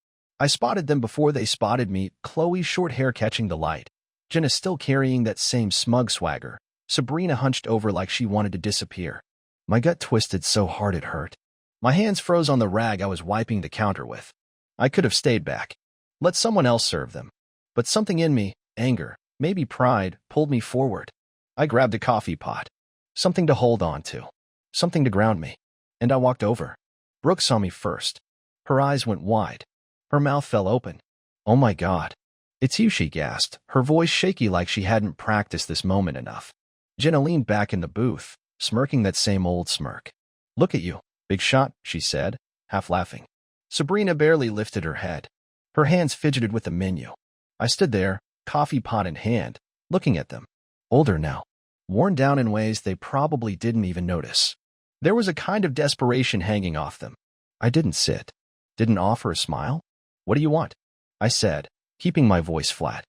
I spotted them before they spotted me, Chloe's short hair catching the light. Jenna still carrying that same smug swagger. Sabrina hunched over like she wanted to disappear. My gut twisted so hard it hurt. My hands froze on the rag I was wiping the counter with. I could have stayed back. Let someone else serve them. But something in me, anger, maybe pride, pulled me forward. I grabbed a coffee pot. Something to hold on to. Something to ground me. And I walked over. Brooke saw me first. Her eyes went wide. Her mouth fell open. "Oh my God. It's you," she gasped, her voice shaky like she hadn't practiced this moment enough. Jenna leaned back in the booth, smirking that same old smirk. "Look at you, big shot," she said, half laughing. Sabrina barely lifted her head. Her hands fidgeted with the menu. I stood there, coffee pot in hand, looking at them. Older now. Worn down in ways they probably didn't even notice. There was a kind of desperation hanging off them. I didn't sit. Didn't offer a smile. "What do you want?" I said, keeping my voice flat.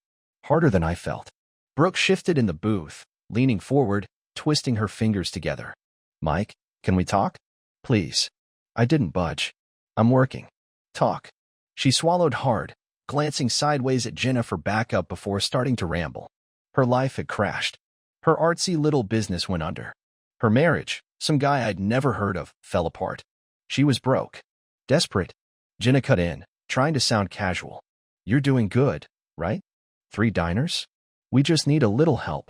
Harder than I felt. Brooke shifted in the booth, leaning forward, twisting her fingers together. "Mike, can we talk? Please." I didn't budge. "I'm working." "Talk." She swallowed hard, glancing sideways at Jenna for backup before starting to ramble. Her life had crashed. Her artsy little business went under. Her marriage, some guy I'd never heard of, fell apart. She was broke. Desperate. Jenna cut in, trying to sound casual. "You're doing good, right? 3 diners? We just need a little help,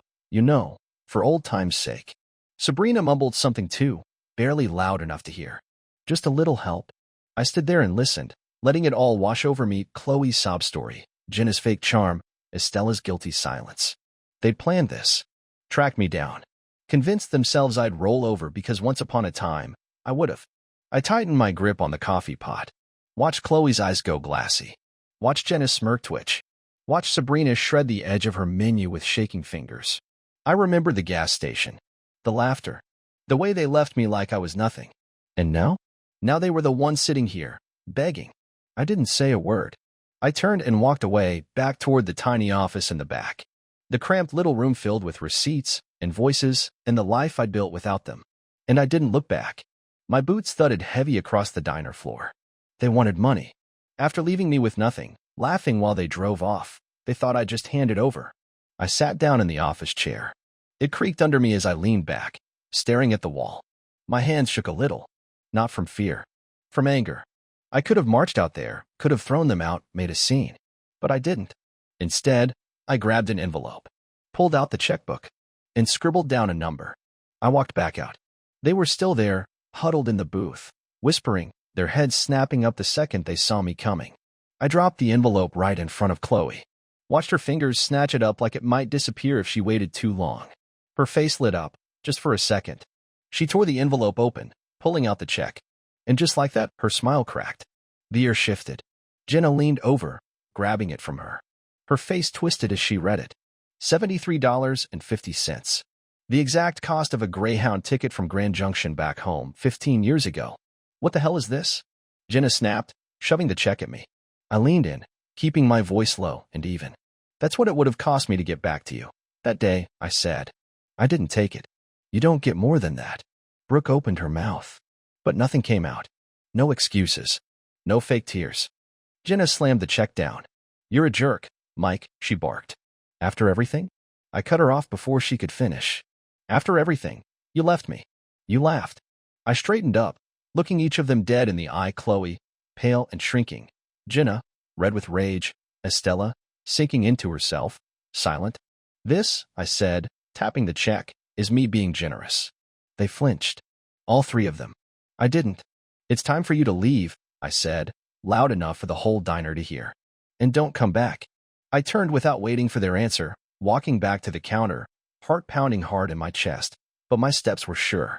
for old time's sake." Sabrina mumbled something too, barely loud enough to hear. "Just a little help." I stood there and listened, letting it all wash over me. Chloe's sob story, Jenna's fake charm, Estella's guilty silence. They'd planned this. Tracked me down. Convinced themselves I'd roll over because once upon a time, I would've. I tightened my grip on the coffee pot. Watched Chloe's eyes go glassy. Watched Jenna's smirk twitch. Watched Sabrina shred the edge of her menu with shaking fingers. I remembered the gas station. The laughter. The way they left me like I was nothing. And now? Now they were the ones sitting here, begging. I didn't say a word. I turned and walked away, back toward the tiny office in the back. The cramped little room filled with receipts, invoices, and the life I'd built without them. And I didn't look back. My boots thudded heavy across the diner floor. They wanted money. After leaving me with nothing, laughing while they drove off, they thought I'd just hand it over. I sat down in the office chair. It creaked under me as I leaned back, staring at the wall. My hands shook a little. Not from fear. From anger. I could have marched out there, could have thrown them out, made a scene. But I didn't. Instead, I grabbed an envelope, pulled out the checkbook, and scribbled down a number. I walked back out. They were still there, huddled in the booth, whispering, their heads snapping up the second they saw me coming. I dropped the envelope right in front of Chloe. Watched her fingers snatch it up like it might disappear if she waited too long. Her face lit up, just for a second. She tore the envelope open, pulling out the check. And just like that, her smile cracked. The air shifted. Jenna leaned over, grabbing it from her. Her face twisted as she read it. $73.50. The exact cost of a Greyhound ticket from Grand Junction back home 15 years ago. "What the hell is this?" Jenna snapped, shoving the check at me. I leaned in, keeping my voice low and even. "That's what it would have cost me to get back to you that day," I said. "I didn't take it." "You don't get more than that." Brooke opened her mouth. But nothing came out. No excuses. No fake tears. Jenna slammed the check down. "You're a jerk, Mike," she barked. "After everything?" I cut her off before she could finish. "After everything, you left me. You laughed." I straightened up, looking each of them dead in the eye. Chloe, pale and shrinking. Jenna, red with rage. Estella, sinking into herself, silent. "This," I said, tapping the check, "is me being generous." They flinched. All 3 of them. I didn't. "It's time for you to leave," I said, loud enough for the whole diner to hear. "And don't come back." I turned without waiting for their answer, walking back to the counter, heart pounding hard in my chest, but my steps were sure.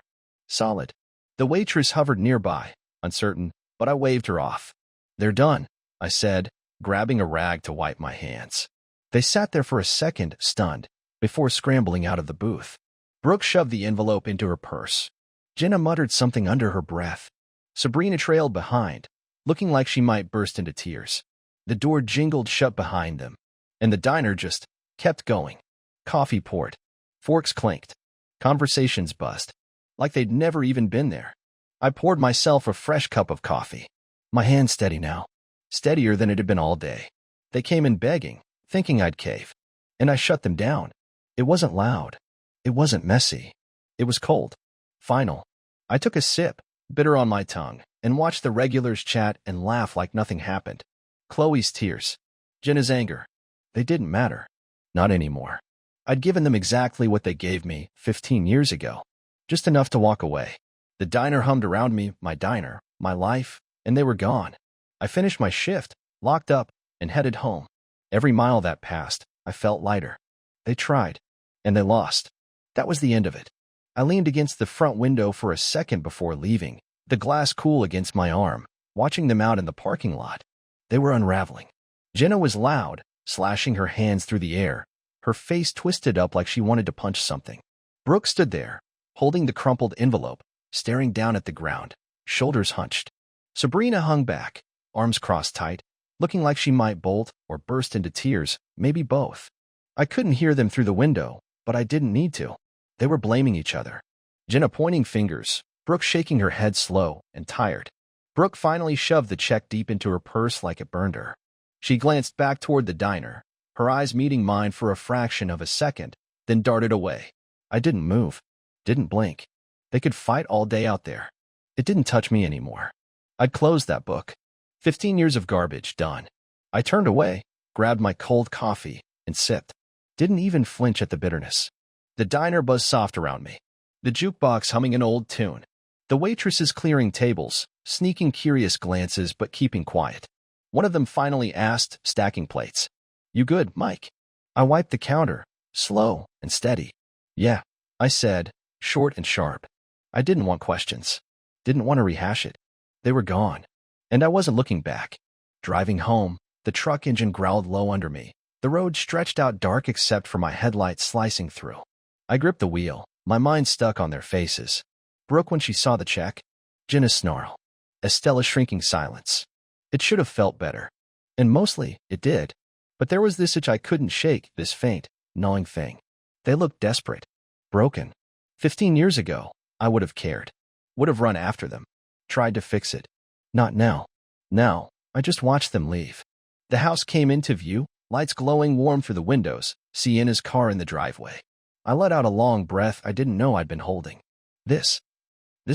Solid. The waitress hovered nearby, uncertain, but I waved her off. "They're done," I said, grabbing a rag to wipe my hands. They sat there for a second, stunned, before scrambling out of the booth. Brooke shoved the envelope into her purse. Jenna muttered something under her breath. Sabrina trailed behind, looking like she might burst into tears. The door jingled shut behind them, and the diner just kept going. Coffee poured. Forks clinked. Conversations buzzed, like they'd never even been there. I poured myself a fresh cup of coffee. My hand steady now. steadier than it had been all day. They came in begging, thinking I'd cave. And I shut them down. It wasn't loud. It wasn't messy. It was cold. Final. I took a sip, bitter on my tongue, and watched the regulars chat and laugh like nothing happened. Chloe's tears. Jenna's anger. They didn't matter. Not anymore. I'd given them exactly what they gave me 15 years ago. Just enough to walk away. The diner hummed around me, my diner, my life, and they were gone. I finished my shift, locked up, and headed home. Every mile that passed, I felt lighter. They tried, and they lost. That was the end of it. I leaned against the front window for a second before leaving, the glass cool against my arm, watching them out in the parking lot. They were unraveling. Jenna was loud, slashing her hands through the air, her face twisted up like she wanted to punch something. Brooke stood there, holding the crumpled envelope, staring down at the ground, shoulders hunched. Sabrina hung back, arms crossed tight, looking like she might bolt or burst into tears, maybe both. I couldn't hear them through the window, but I didn't need to. They were blaming each other. Jenna pointing fingers, Brooke shaking her head slow and tired. Brooke finally shoved the check deep into her purse like it burned her. She glanced back toward the diner, her eyes meeting mine for a fraction of a second, then darted away. I didn't move, didn't blink. They could fight all day out there. It didn't touch me anymore. I'd closed that book. 15 years of garbage done. I turned away, grabbed my cold coffee, and sipped. Didn't even flinch at the bitterness. The diner buzzed soft around me. The jukebox humming an old tune. The waitresses clearing tables, sneaking curious glances but keeping quiet. One of them finally asked, stacking plates. "You good, Mike?" I wiped the counter, slow and steady. "Yeah," I said, short and sharp. I didn't want questions. Didn't want to rehash it. They were gone. And I wasn't looking back. Driving home, the truck engine growled low under me. The road stretched out dark except for my headlights slicing through. I gripped the wheel, my mind stuck on their faces. Brooke when she saw the check. Jenna's snarl. Estella's shrinking silence. It should have felt better. And mostly, it did. But there was this itch I couldn't shake, this faint, gnawing thing. They looked desperate. Broken. 15 years ago, I would have cared. Would have run after them. Tried to fix it. Not now. Now, I just watched them leave. The house came into view, lights glowing warm through the windows, Sienna's car in the driveway. I let out a long breath I didn't know I'd been holding. This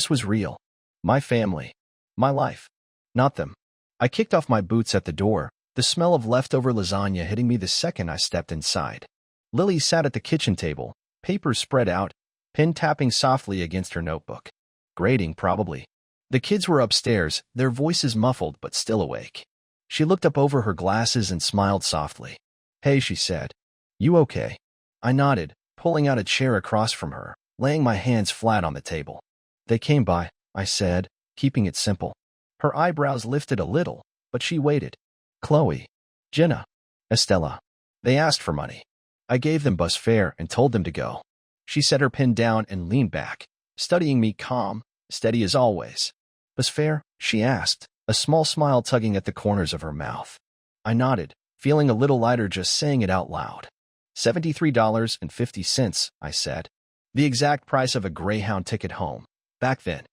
was real. My family. My life. Not them. I kicked off my boots at the door, the smell of leftover lasagna hitting me the second I stepped inside. Lily sat at the kitchen table, papers spread out, pen tapping softly against her notebook. Grading, probably. The kids were upstairs, their voices muffled but still awake. She looked up over her glasses and smiled softly. "Hey," she said. "You okay?" I nodded, pulling out a chair across from her, laying my hands flat on the table. "They came by," I said, keeping it simple. Her eyebrows lifted a little, but she waited. "Chloe, Jenna, Estella. They asked for money. I gave them bus fare and told them to go." She set her pen down and leaned back, studying me calm, steady as always. "Bus fare?" she asked, a small smile tugging at the corners of her mouth. I nodded, feeling a little lighter just saying it out loud. $73.50, I said. The exact price of a Greyhound ticket home. Back then.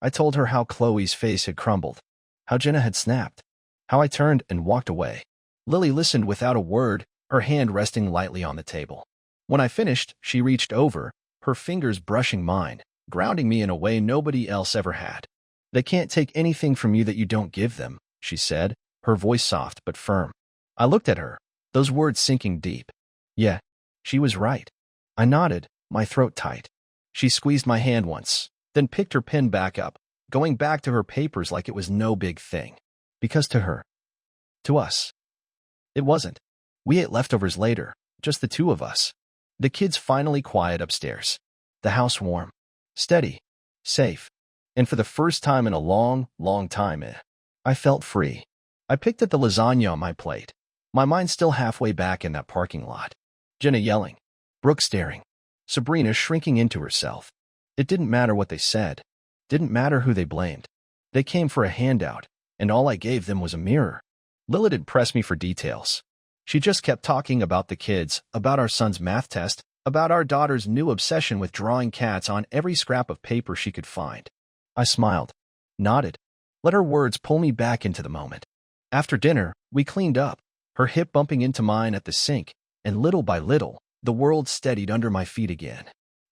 I told her how Chloe's face had crumbled, how Jenna had snapped, how I turned and walked away. Lily listened without a word, her hand resting lightly on the table. When I finished, she reached over, her fingers brushing mine, grounding me in a way nobody else ever had. "They can't take anything from you that you don't give them," she said, her voice soft but firm. I looked at her, those words sinking deep. Yeah, she was right. I nodded, my throat tight. She squeezed my hand once, then picked her pen back up, going back to her papers like it was no big thing. Because to her, to us, it wasn't. We ate leftovers later, just the two of us. The kids finally quiet upstairs. The house warm, steady, safe. And for the first time in a long, long time, I felt free. I picked at the lasagna on my plate, my mind still halfway back in that parking lot. Jenna yelling, Brooke staring, Sabrina shrinking into herself. It didn't matter what they said. Didn't matter who they blamed. They came for a handout, and all I gave them was a mirror. Lilith had pressed me for details. She just kept talking about the kids, about our son's math test, about our daughter's new obsession with drawing cats on every scrap of paper she could find. I smiled, nodded, let her words pull me back into the moment. After dinner, we cleaned up, her hip bumping into mine at the sink, and little by little, the world steadied under my feet again.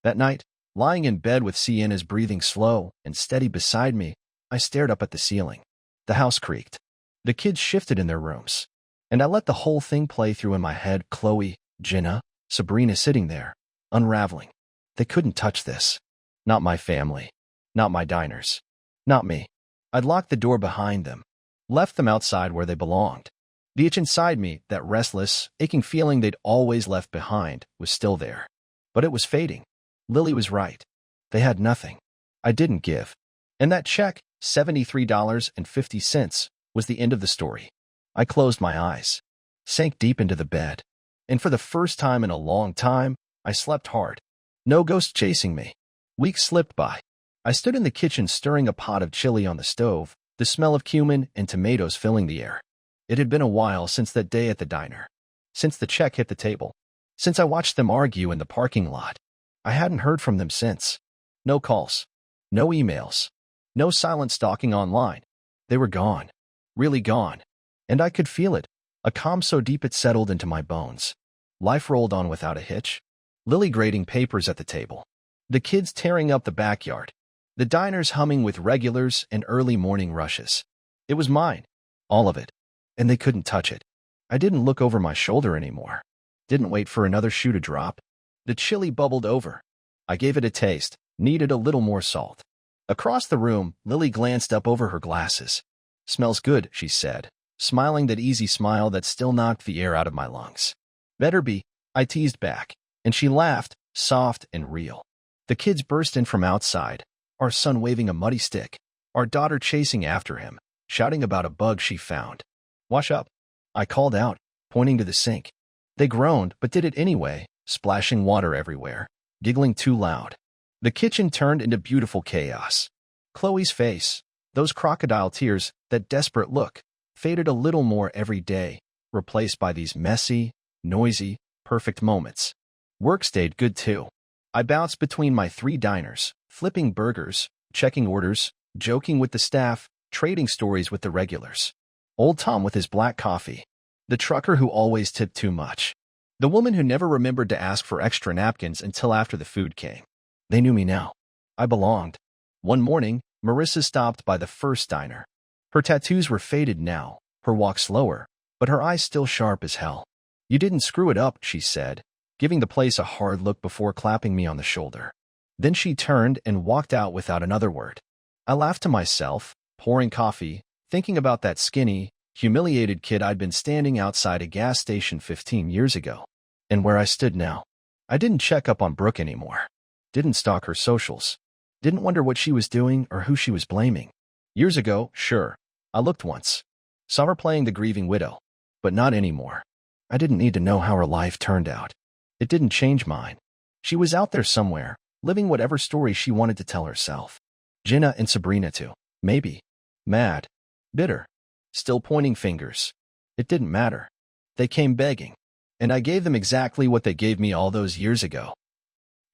That night, lying in bed with Sienna's breathing slow and steady beside me, I stared up at the ceiling. The house creaked. The kids shifted in their rooms. And I let the whole thing play through in my head. Chloe, Jenna, Sabrina sitting there, unraveling. They couldn't touch this. Not my family. Not my diners. Not me. I'd locked the door behind them, left them outside where they belonged. The itch inside me, that restless, aching feeling they'd always left behind, was still there. But it was fading. Lily was right. They had nothing. I didn't give. And that check, $73.50, was the end of the story. I closed my eyes, sank deep into the bed, and for the first time in a long time, I slept hard. No ghost chasing me. Weeks slipped by. I stood in the kitchen stirring a pot of chili on the stove, the smell of cumin and tomatoes filling the air. It had been a while since that day at the diner, since the check hit the table, since I watched them argue in the parking lot. I hadn't heard from them since. No calls, no emails, no silent stalking online. They were gone, really gone. And I could feel it, a calm so deep it settled into my bones. Life rolled on without a hitch. Lily grading papers at the table. The kids tearing up the backyard. The diners humming with regulars and early morning rushes. It was mine, all of it. And they couldn't touch it. I didn't look over my shoulder anymore. Didn't wait for another shoe to drop. The chili bubbled over. I gave it a taste, needed a little more salt. Across the room, Lily glanced up over her glasses. "Smells good," she said, smiling that easy smile that still knocked the air out of my lungs. "Better be," I teased back, and she laughed, soft and real. The kids burst in from outside, our son waving a muddy stick, our daughter chasing after him, shouting about a bug she found. "Wash up," I called out, pointing to the sink. They groaned, but did it anyway, splashing water everywhere, giggling too loud. The kitchen turned into beautiful chaos. Chloe's face, those crocodile tears, that desperate look, faded a little more every day, replaced by these messy, noisy, perfect moments. Work stayed good too. I bounced between my 3 diners, flipping burgers, checking orders, joking with the staff, trading stories with the regulars. Old Tom with his black coffee. The trucker who always tipped too much. The woman who never remembered to ask for extra napkins until after the food came. They knew me now. I belonged. One morning, Marissa stopped by the first diner. Her tattoos were faded now, her walk slower, but her eyes still sharp as hell. "You didn't screw it up," she said, giving the place a hard look before clapping me on the shoulder. Then she turned and walked out without another word. I laughed to myself, pouring coffee, thinking about that skinny, humiliated kid I'd been standing outside a gas station 15 years ago, and where I stood now. I didn't check up on Brooke anymore. Didn't stalk her socials. Didn't wonder what she was doing or who she was blaming. Years ago, sure, I looked once. Saw her playing the grieving widow. But not anymore. I didn't need to know how her life turned out. It didn't change mine. She was out there somewhere, living whatever story she wanted to tell herself. Jenna and Sabrina too. Maybe. Mad. Bitter. Still pointing fingers. It didn't matter. They came begging. And I gave them exactly what they gave me all those years ago.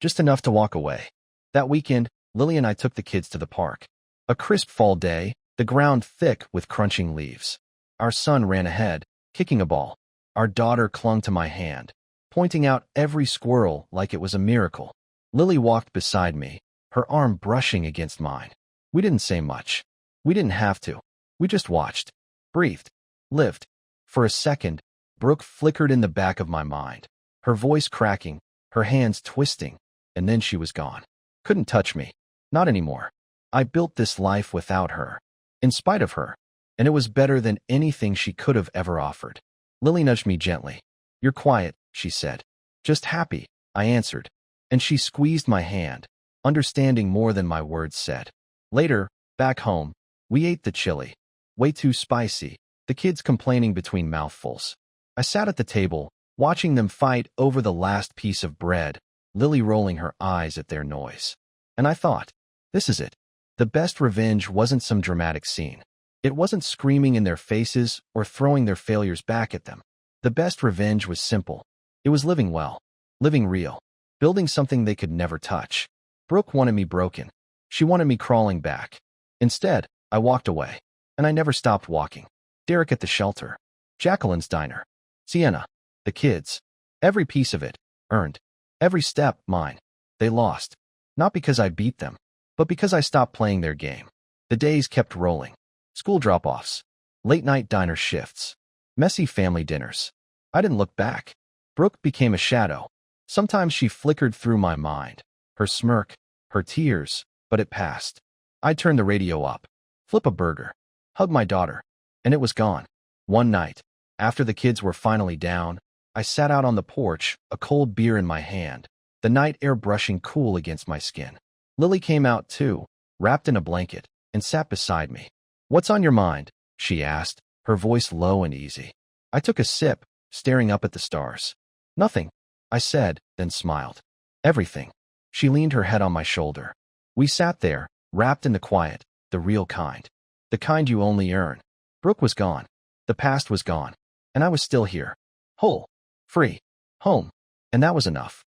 Just enough to walk away. That weekend, Lily and I took the kids to the park. A crisp fall day, the ground thick with crunching leaves. Our son ran ahead, kicking a ball. Our daughter clung to my hand, pointing out every squirrel like it was a miracle. Lily walked beside me, her arm brushing against mine. We didn't say much. We didn't have to. We just watched, breathed, lived. For a second, Brooke flickered in the back of my mind, her voice cracking, her hands twisting, and then she was gone. Couldn't touch me. Not anymore. I built this life without her, in spite of her, and it was better than anything she could have ever offered. Lily nudged me gently. "You're quiet," she said. "Just happy," I answered, and she squeezed my hand, understanding more than my words said. Later, back home, we ate the chili. Way too spicy, the kids complaining between mouthfuls. I sat at the table, watching them fight over the last piece of bread, Lily rolling her eyes at their noise. And I thought, this is it. The best revenge wasn't some dramatic scene. It wasn't screaming in their faces or throwing their failures back at them. The best revenge was simple. It was living well, living real, building something they could never touch. Brooke wanted me broken. She wanted me crawling back. Instead, I walked away, and I never stopped walking. Derek at the shelter. Jacqueline's diner. Sienna. The kids. Every piece of it. Earned. Every step, mine. They lost. Not because I beat them, but because I stopped playing their game. The days kept rolling. School drop-offs. Late-night diner shifts. Messy family dinners. I didn't look back. Brooke became a shadow. Sometimes she flickered through my mind. Her smirk, her tears, but it passed. I'd turn the radio up, flip a burger, hug my daughter, and it was gone. One night, after the kids were finally down, I sat out on the porch, a cold beer in my hand, the night air brushing cool against my skin. Lily came out too, wrapped in a blanket, and sat beside me. "What's on your mind?" she asked, her voice low and easy. I took a sip, staring up at the stars. "Nothing," I said, then smiled. "Everything." She leaned her head on my shoulder. We sat there, wrapped in the quiet, the real kind. The kind you only earn. Brooke was gone. The past was gone. And I was still here. Whole. Free. Home. And that was enough.